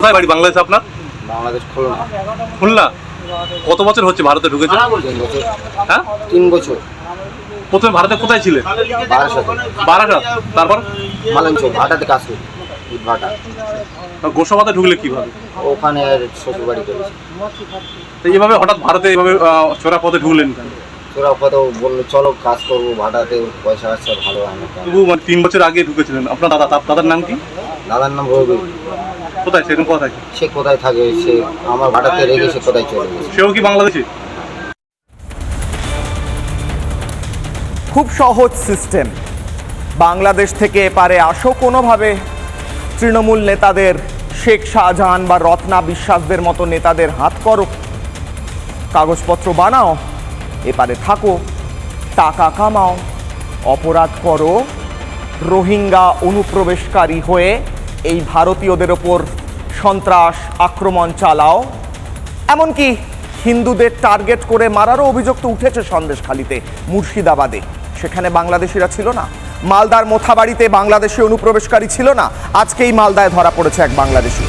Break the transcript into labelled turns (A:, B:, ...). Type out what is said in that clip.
A: কোথায় বাড়ি বাংলাদেশে আপনার?
B: বাংলাদেশ খুলনা।
A: খুলনা। কত বছর হচ্ছে ভারতে ঢুকেছে?
B: 3 বছর।
A: হ্যাঁ
B: 3 বছর।
A: প্রথমে ভারতে কোথায় ছিলেন?
B: বারাসাতে।
A: বারাসাত। তারপর
B: মালঞ্চ ভাটাতে কাজ করি, ইট ভাটা।
A: গোসাবাতে ঢুকলে কিভাবে?
B: ওখানে শ্বশুর বাড়ি করেছি।
A: তো এইভাবে হঠাৎ ভারতে এইভাবে চোরা পথে ঢুকলেন কেন?
B: তোরা কত বললো চলো কাজ করবো, ভাটাতে পয়সা আছে ভালো হয় না।
A: তবু মানে 3 বছর আগে ঢুকেছিলেন। আপনার দাদার নাম কি?
B: দাদার নাম রবি।
A: কোথায় সেরকম কোথায়?
B: সে কোথায় থাকে, সে আমার ভাটাতে রেখে সে কোথায় চলে গেছে।
A: সেও কি বাংলাদেশি?
C: খুব সহজ সিস্টেম। বাংলাদেশ থেকে এপারে আসো কোনোভাবে, তৃণমূল নেতাদের, শেখ শাহজাহান বা রত্না বিশ্বাসদের মতো নেতাদের হাত করো, কাগজপত্র বানাও, এপারে থাকো, টাকা কামাও, অপরাধ করো, রোহিঙ্গা অনুপ্রবেশকারী হয়ে এই ভারতীয়দের ওপর সন্ত্রাস আক্রমণ চালাও, এমনকি হিন্দুদের টার্গেট করে মারারও অভিযোগ তো উঠেছে সন্দেশখালীতে, মুর্শিদাবাদে। সেখানে বাংলাদেশিরা ছিল না? মালদার মোথাবাড়িতে বাংলাদেশি অনুপ্রবেশকারী ছিল না? আজকেই মালদায় ধরা পড়েছে এক বাংলাদেশি।